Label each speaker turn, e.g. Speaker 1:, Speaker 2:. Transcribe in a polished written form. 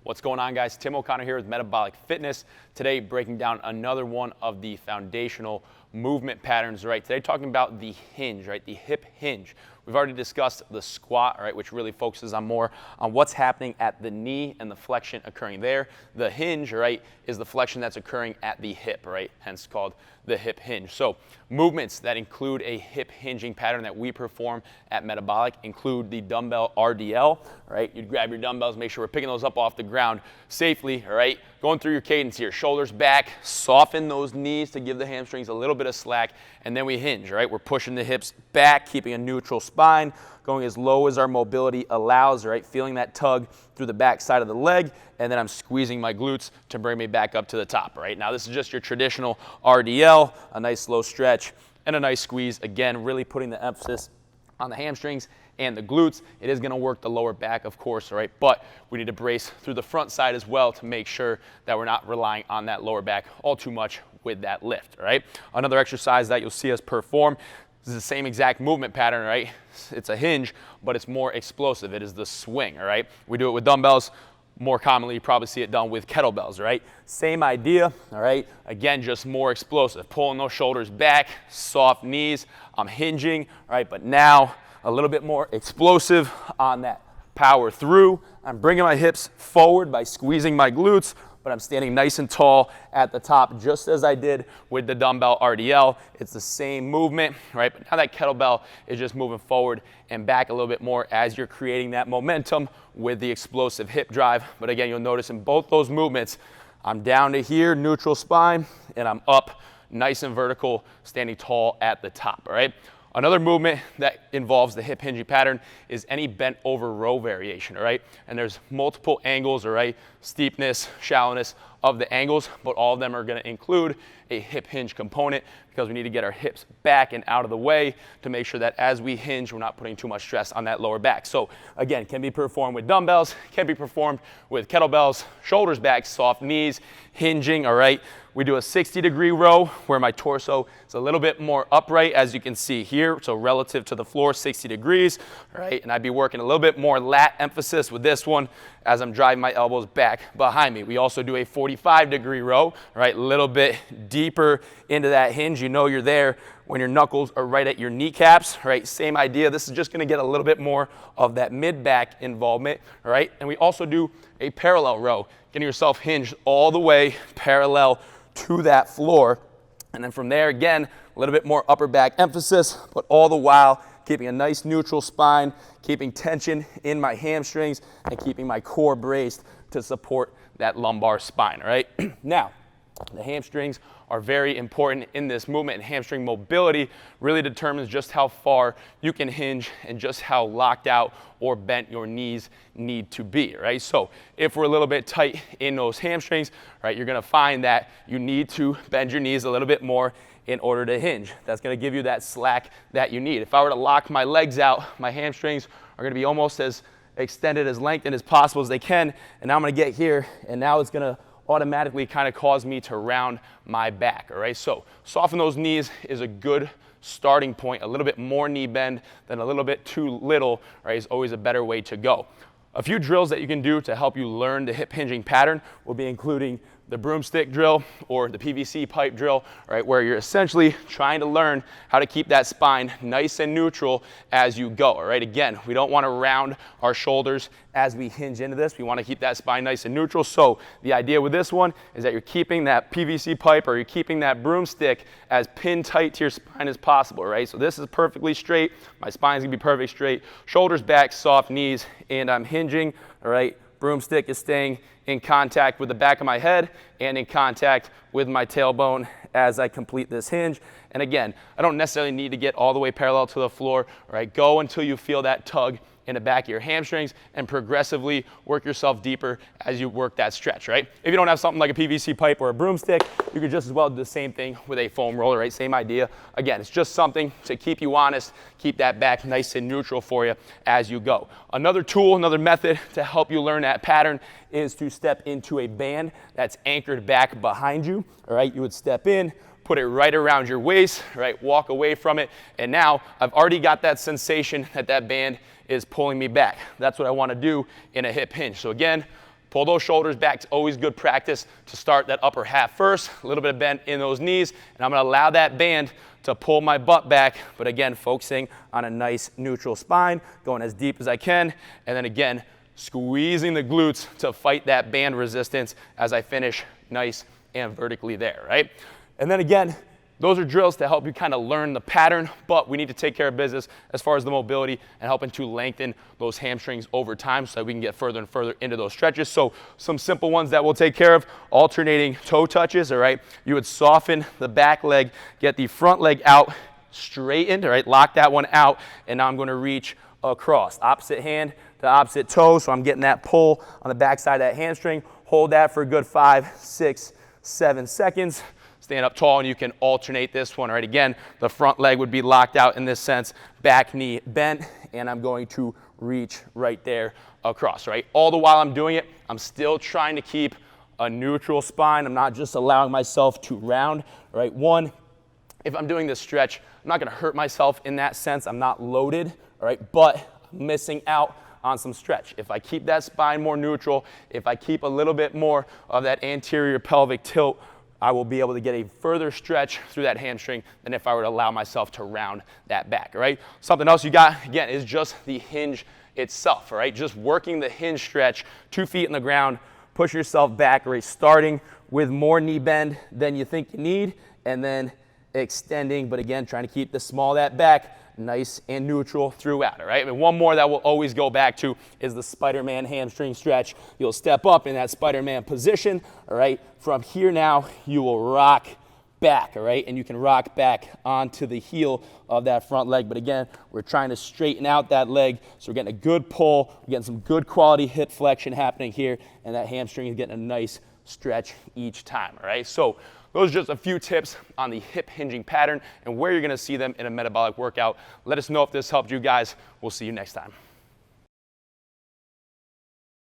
Speaker 1: What's going on, guys? Tim O'Connor here with Metabolic Fitness. Today, breaking down another one of the foundational movement patterns, right? Today, talking about the hinge, right? The hip hinge. We've already discussed the squat, right, which really focuses on more on what's happening at the knee and the flexion occurring there. The hinge, right, is the flexion that's occurring at the hip, right? Hence called the hip hinge. So movements that include a hip hinging pattern that we perform at Metabolic include the dumbbell RDL, right? You'd grab your dumbbells, make sure we're picking those up off the ground safely, all right? Going through your cadence here, shoulders back, soften those knees to give the hamstrings a little bit of slack, and then we hinge, right? We're pushing the hips back, keeping a neutral spine, going as low as our mobility allows, right? Feeling that tug through the back side of the leg, and then I'm squeezing my glutes to bring me back up to the top, right? Now this is just your traditional RDL, a nice slow stretch, and a nice squeeze. Again, really putting the emphasis on the hamstrings and the glutes. It is gonna work the lower back, of course, right? But we need to brace through the front side as well to make sure that we're not relying on that lower back all too much with that lift, right? Another exercise that you'll see us perform, this is the same exact movement pattern, right? It's a hinge, but it's more explosive. It is the swing, all right? We do it with dumbbells. More commonly, you probably see it done with kettlebells, right? Same idea, all right? Again, just more explosive. Pulling those shoulders back, soft knees. I'm hinging, all right? But now a little bit more explosive on that power through. I'm bringing my hips forward by squeezing my glutes, but I'm standing nice and tall at the top, just as I did with the dumbbell RDL. It's the same movement, right? But now that kettlebell is just moving forward and back a little bit more as you're creating that momentum with the explosive hip drive. But again, you'll notice in both those movements, I'm down to here, neutral spine, and I'm up nice and vertical, standing tall at the top, all right? Another movement that involves the hip hinging pattern is any bent over row variation, all right? And there's multiple angles, all right? Steepness, shallowness of the angles, but all of them are gonna include a hip hinge component because we need to get our hips back and out of the way to make sure that as we hinge, we're not putting too much stress on that lower back. So again, can be performed with dumbbells, can be performed with kettlebells, shoulders back, soft knees, hinging, all right? We do a 60-degree row where my torso is a little bit more upright, as you can see here. So relative to the floor, 60 degrees, all right? And I'd be working a little bit more lat emphasis with this one as I'm driving my elbows back behind me. We also do a 45-degree row, all right? A little bit deeper into that hinge. You know you're there when your knuckles are right at your kneecaps, right? Same idea. This is just gonna get a little bit more of that mid-back involvement, all right? And we also do a parallel row, getting yourself hinged all the way parallel to that floor. And then from there, again, a little bit more upper back emphasis, but all the while keeping a nice neutral spine, keeping tension in my hamstrings, and keeping my core braced to support that lumbar spine, all right? Now, the hamstrings are very important in this movement, and hamstring mobility really determines just how far you can hinge and just how locked out or bent your knees need to be, right? So if we're a little bit tight in those hamstrings, right, you're gonna find that you need to bend your knees a little bit more in order to hinge. That's gonna give you that slack that you need. If I were to lock my legs out, my hamstrings are gonna be almost as extended, as lengthened as possible as they can, and now I'm gonna get here, and now it's gonna automatically kind of cause me to round my back, all right? So soften those knees is a good starting point. A little bit more knee bend than a little bit too little, right, is always a better way to go. A few drills that you can do to help you learn the hip hinging pattern will be including the broomstick drill or the PVC pipe drill, right, where you're essentially trying to learn how to keep that spine nice and neutral as you go, all right? Again, we don't want to round our shoulders as we hinge into this. We want to keep that spine nice and neutral. So the idea with this one is that you're keeping that PVC pipe or you're keeping that broomstick as pin tight to your spine as possible, right? So this is perfectly straight. My spine's gonna be perfect straight. Shoulders back, soft knees, and I'm hinging, all right? Broomstick is staying in contact with the back of my head and in contact with my tailbone as I complete this hinge. And again, I don't necessarily need to get all the way parallel to the floor, all right? Go until you feel that tug in the back of your hamstrings and progressively work yourself deeper as you work that stretch, right? If you don't have something like a PVC pipe or a broomstick, you could just as well do the same thing with a foam roller, right? Same idea. Again, it's just something to keep you honest, keep that back nice and neutral for you as you go. Another tool, another method to help you learn that pattern is to step into a band that's anchored back behind you, all right? You would step in, put it right around your waist, right? Walk away from it, and now I've already got that sensation that that band is pulling me back. That's what I want to do in a hip hinge. So again, Pull those shoulders back. It's always good practice to start that upper half first, a little bit of bend in those knees, and I'm gonna allow that band to pull my butt back, but again, focusing on a nice neutral spine, going as deep as I can, and then again, squeezing the glutes to fight that band resistance as I finish nice and vertically there, right? And then again, those are drills to help you kind of learn the pattern, but we need to take care of business as far as the mobility and helping to lengthen those hamstrings over time so that we can get further and further into those stretches. So some simple ones that we'll take care of, alternating toe touches, all right? You would soften the back leg, get the front leg out, straightened, all right? Lock that one out, and now I'm gonna reach across. Opposite hand to opposite toe, so I'm getting that pull on the back side of that hamstring. Hold that for a good 5, 6, 7 seconds. Stand up tall and you can alternate this one, all right? Again, the front leg would be locked out in this sense, back knee bent, and I'm going to reach right there across, right? All the while I'm doing it, I'm still trying to keep a neutral spine. I'm not just allowing myself to round, right? One, if I'm doing this stretch, I'm not gonna hurt myself in that sense. I'm not loaded, all right? But I'm missing out on some stretch. If I keep that spine more neutral, if I keep a little bit more of that anterior pelvic tilt, I will be able to get a further stretch through that hamstring than if I were to allow myself to round that back, all right? Something else you got, again, is just the hinge itself, all right? Just working the hinge stretch, 2 feet in the ground, push yourself back, right? Starting with more knee bend than you think you need, and then extending, but again, trying to keep the small of that back nice and neutral throughout, all right? And one more that we'll always go back to is the Spider-Man hamstring stretch. You'll step up in that Spider-Man position, all right? From here now, you will rock back, all right? And you can rock back onto the heel of that front leg. But again, we're trying to straighten out that leg, so we're getting a good pull, we're getting some good quality hip flexion happening here, and that hamstring is getting a nice stretch each time, all right? So those are just a few tips on the hip hinging pattern and where you're gonna see them in a metabolic workout. Let us know if this helped you guys. We'll see you next time.